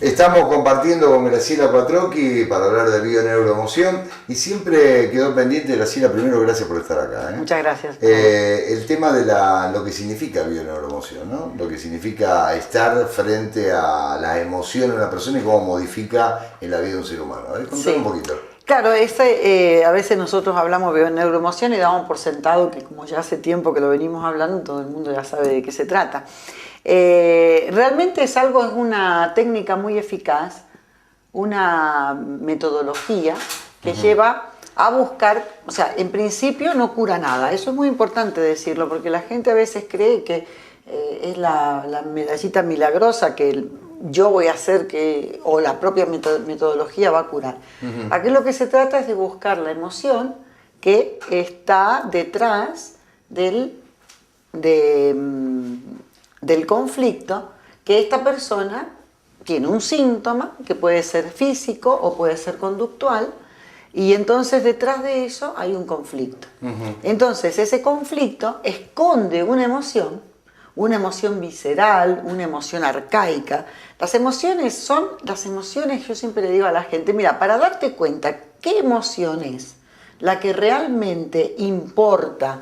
Estamos compartiendo con Graciela Quattrocchi para hablar de bioneuroemoción y siempre quedó pendiente, Graciela, primero gracias por estar acá. Muchas gracias. El tema de lo que significa bioneuroemoción, ¿no? Lo que significa estar frente a la emoción de una persona y cómo modifica en la vida de un ser humano. A ver, contame un poquito. Claro, a veces nosotros hablamos de bioneuroemoción y damos por sentado que como ya hace tiempo que lo venimos hablando, todo el mundo ya sabe de qué se trata. Realmente es una técnica muy eficaz, una metodología que lleva a buscar, o sea, en principio no cura nada, eso es muy importante decirlo, porque la gente a veces cree que es la medallita milagrosa que yo voy a hacer o la propia metodología va a curar. Aquí lo que se trata es de buscar la emoción que está detrás del conflicto, que esta persona tiene un síntoma que puede ser físico o puede ser conductual, y entonces detrás de eso hay un conflicto. Entonces ese conflicto esconde una emoción visceral, una emoción arcaica. Las emociones, yo siempre le digo a la gente, mira, para darte cuenta qué emoción es la que realmente importa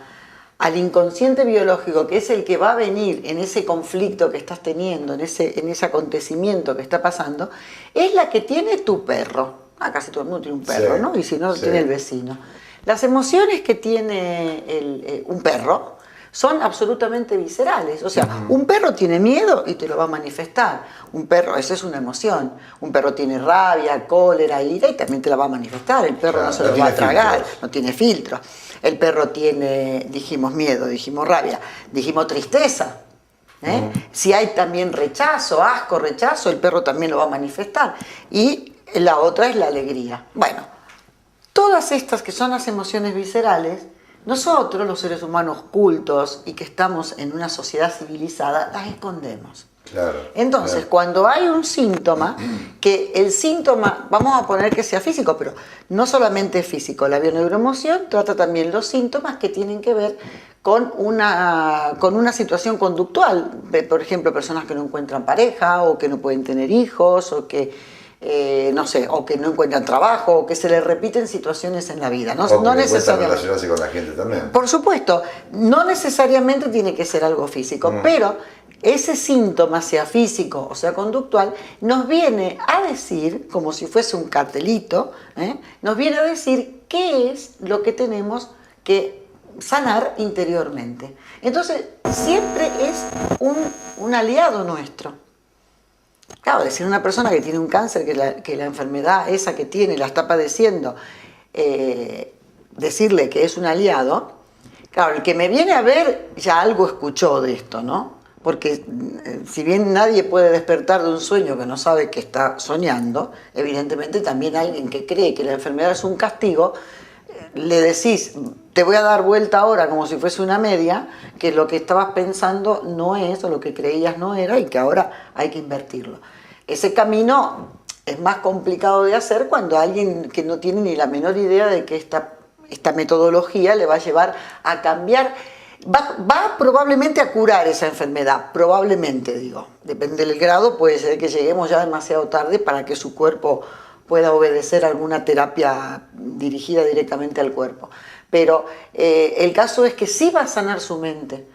al inconsciente biológico, que es el que va a venir en ese conflicto que estás teniendo, en ese acontecimiento que está pasando, es la que tiene tu perro. Casi todo el mundo tiene un perro, ¿no? Y si no, lo tiene el vecino. Las emociones que tiene un perro son absolutamente viscerales. O sea, un perro tiene miedo y te lo va a manifestar. Un perro, eso es una emoción. Un perro tiene rabia, cólera, ira y también te la va a manifestar. El perro no se lo va a tragar, no tiene filtro. El perro tiene, dijimos miedo, dijimos rabia, dijimos tristeza. Si hay también rechazo, asco, rechazo, el perro también lo va a manifestar. Y la otra es la alegría. Bueno, todas estas que son las emociones viscerales, nosotros, los seres humanos cultos y que estamos en una sociedad civilizada, las escondemos. Claro, Entonces, cuando hay un síntoma, que el síntoma, vamos a poner que sea físico, pero no solamente físico, la bioneuroemoción trata también los síntomas que tienen que ver con una situación conductual. Por ejemplo, personas que no encuentran pareja, o que no pueden tener hijos, o que no sé, o que no encuentran trabajo, o que se les repiten situaciones en la vida. No necesariamente relacionarse con la gente también. Por supuesto, no necesariamente tiene que ser algo físico, pero ese síntoma, sea físico o sea conductual, nos viene a decir, como si fuese un cartelito, nos viene a decir qué es lo que tenemos que sanar interiormente. Entonces, siempre es un aliado nuestro. Claro, decir una persona que tiene un cáncer, que la enfermedad esa que tiene la está padeciendo, decirle que es un aliado, claro, el que me viene a ver ya algo escuchó de esto, ¿no? Porque si bien nadie puede despertar de un sueño que no sabe que está soñando, evidentemente también alguien que cree que la enfermedad es un castigo, le decís, te voy a dar vuelta ahora como si fuese una media, que lo que estabas pensando no es, o lo que creías no era, y que ahora hay que invertirlo. Ese camino es más complicado de hacer cuando alguien que no tiene ni la menor idea de que esta metodología le va a llevar a cambiar, va probablemente a curar esa enfermedad, probablemente digo, depende del grado, puede ser que lleguemos ya demasiado tarde para que su cuerpo pueda obedecer alguna terapia dirigida directamente al cuerpo. Pero el caso es que sí va a sanar su mente.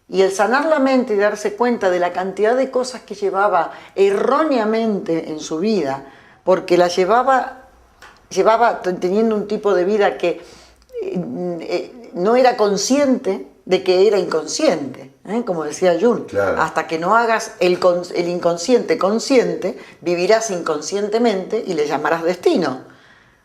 Y el sanar la mente y darse cuenta de la cantidad de cosas que llevaba erróneamente en su vida, porque la llevaba teniendo un tipo de vida que no era consciente de que era inconsciente, como decía Jung. Claro. Hasta que no hagas el inconsciente consciente, vivirás inconscientemente y le llamarás destino.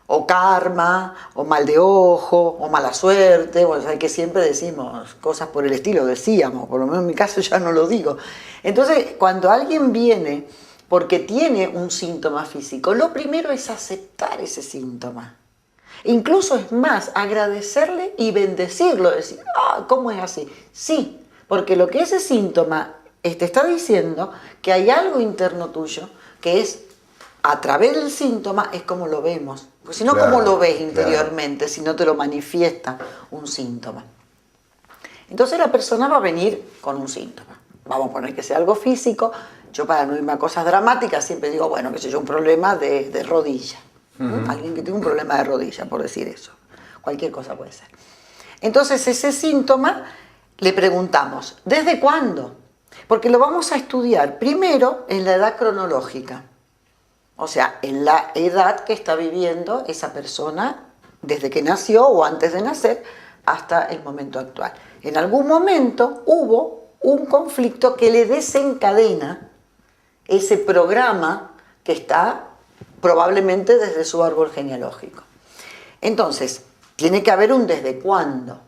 O karma, o mal de ojo, o mala suerte, o sea, que siempre decimos cosas por el estilo, decíamos, por lo menos en mi caso ya no lo digo. Entonces, cuando alguien viene porque tiene un síntoma físico, lo primero es aceptar ese síntoma. Incluso es más, agradecerle y bendecirlo, decir, ¿cómo es así? Sí, porque lo que ese síntoma te está diciendo que hay algo interno tuyo que es, a través del síntoma, es como lo vemos. Porque si no, Claro, ¿cómo lo ves claro. interiormente si no te lo manifiesta un síntoma? Entonces la persona va a venir con un síntoma. Vamos a poner que sea algo físico. Yo, para no irme a cosas dramáticas, siempre digo, bueno, qué sé yo, un problema de rodilla. Alguien que tiene un problema de rodilla, por decir eso. Cualquier cosa puede ser. Entonces ese síntoma le preguntamos, ¿desde cuándo? Porque lo vamos a estudiar primero en la edad cronológica. O sea, en la edad que está viviendo esa persona desde que nació o antes de nacer hasta el momento actual. En algún momento hubo un conflicto que le desencadena ese programa que está probablemente desde su árbol genealógico. Entonces, tiene que haber un desde cuándo.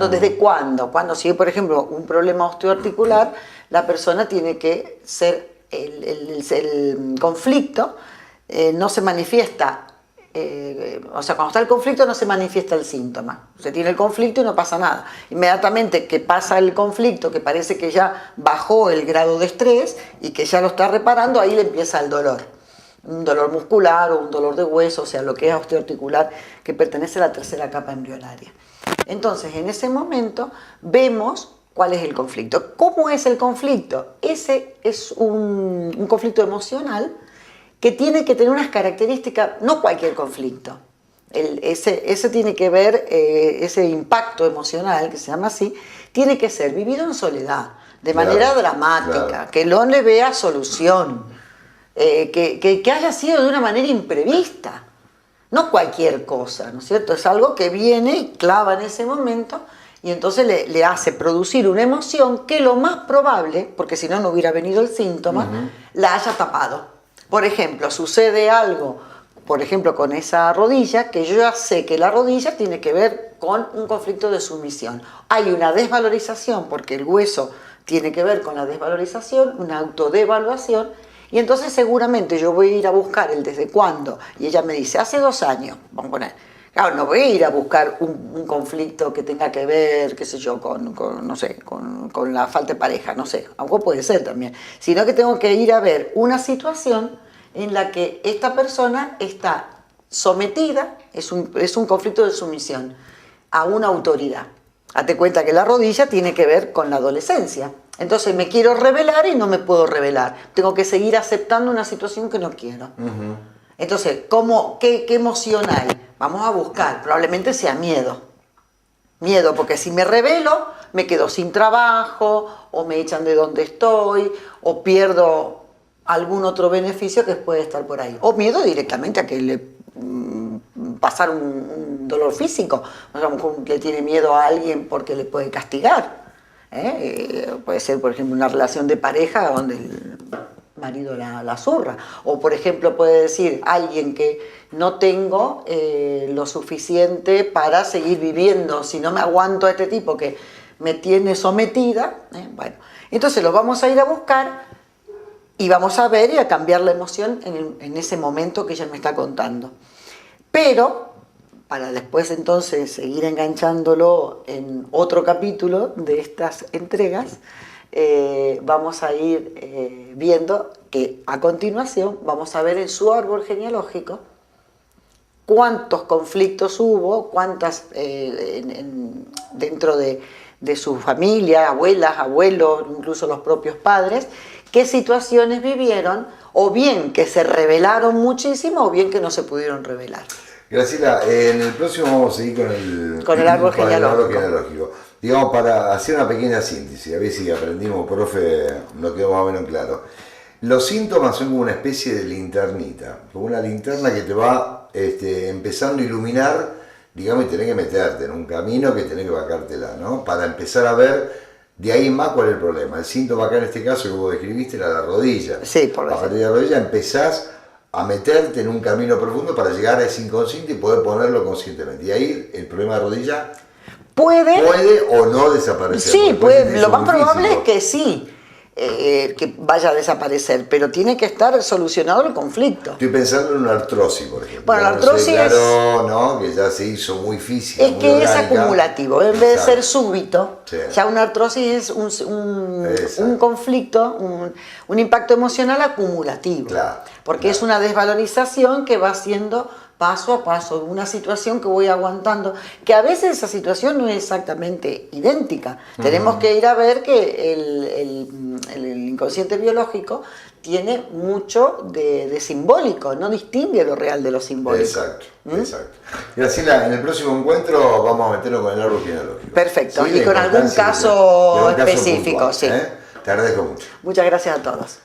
¿Desde cuándo? Cuando, si hay, por ejemplo, un problema osteoarticular, la persona tiene que ser, el conflicto no se manifiesta, o sea, cuando está el conflicto no se manifiesta el síntoma. Se tiene el conflicto y no pasa nada. Inmediatamente que pasa el conflicto, que parece que ya bajó el grado de estrés y que ya lo está reparando, ahí le empieza el dolor. Un dolor muscular o un dolor de hueso, o sea, lo que es osteoarticular, que pertenece a la tercera capa embrionaria. Entonces, en ese momento vemos cuál es el conflicto. ¿Cómo es el conflicto? Ese es un conflicto emocional que tiene que tener unas características, no cualquier conflicto. Ese tiene que ver, ese impacto emocional, que se llama así, tiene que ser vivido en soledad, de manera dramática, que no le vea solución, que haya sido de una manera imprevista, no cualquier cosa, ¿no es cierto? Es algo que viene y clava en ese momento y entonces le hace producir una emoción que lo más probable, porque si no, no hubiera venido el síntoma, la haya tapado. Por ejemplo, sucede algo, por ejemplo, con esa rodilla, que yo ya sé que la rodilla tiene que ver con un conflicto de sumisión. Hay una desvalorización, porque el hueso tiene que ver con la desvalorización, una autodevaluación, y entonces seguramente yo voy a ir a buscar el desde cuándo, y ella me dice, hace 2 años, vamos a poner. Claro, no voy a ir a buscar un conflicto que tenga que ver, qué sé yo, no sé, con la falta de pareja, no sé, algo puede ser también, sino que tengo que ir a ver una situación en la que esta persona está sometida, es un conflicto de sumisión, a una autoridad. Hazte cuenta que la rodilla tiene que ver con la adolescencia. Entonces me quiero rebelar y no me puedo rebelar. Tengo que seguir aceptando una situación que no quiero. Entonces, ¿qué emoción hay? Vamos a buscar, probablemente sea miedo. Miedo, porque si me rebelo, me quedo sin trabajo, o me echan de donde estoy, o pierdo algún otro beneficio que puede estar por ahí. O miedo directamente a que le pasar un dolor físico. O sea, a lo mejor le tiene miedo a alguien porque le puede castigar. Puede ser, por ejemplo, una relación de pareja donde el marido la zurra. O, por ejemplo, puede decir alguien que no tengo lo suficiente para seguir viviendo, si no me aguanto a este tipo que me tiene sometida. Bueno, entonces lo vamos a ir a buscar y vamos a ver y a cambiar la emoción en ese momento que ella me está contando. Pero, para después entonces seguir enganchándolo en otro capítulo de estas entregas, vamos a ir viendo que a continuación vamos a ver en su árbol genealógico cuántos conflictos hubo, cuántas dentro de su familia, abuelas, abuelos, incluso los propios padres, qué situaciones vivieron, o bien que se rebelaron muchísimo, o bien que no se pudieron rebelar. Graciela, en el próximo vamos a seguir con el árbol genealógico. Digamos, para hacer una pequeña síntesis, a ver si aprendimos, profe, nos quedó más o menos claro. Los síntomas son como una especie de linternita, como una linterna que te va empezando a iluminar, digamos, y tenés que meterte en un camino que tenés que bajártela, ¿no? Para empezar a ver de ahí en más cuál es el problema. El síntoma acá en este caso que vos describiste era la rodilla. Sí, por eso. A partir de la rodilla empezás a meterte en un camino profundo para llegar a ese inconsciente y poder ponerlo conscientemente. Y ahí el problema de rodilla puede o no desaparecer. Sí, lo más probable es que sí, que vaya a desaparecer, pero tiene que estar solucionado el conflicto. Estoy pensando en una artrosis, por ejemplo. Bueno, la artrosis claro, ¿no? Que ya se hizo muy física. Es que orgánica. Es acumulativo, en vez de ser súbito, sí. Ya una artrosis es un conflicto, un impacto emocional acumulativo. Claro, porque es una desvalorización que va haciendo paso a paso, una situación que voy aguantando, que a veces esa situación no es exactamente idéntica. Tenemos que ir a ver que el inconsciente biológico tiene mucho de simbólico, no distingue lo real de lo simbólico. Exacto, exacto. Y así en el próximo encuentro vamos a meterlo con el árbol genealógico. Perfecto, ¿Sí? y con algún caso específico, puntual, sí. Te agradezco mucho. Muchas gracias a todos.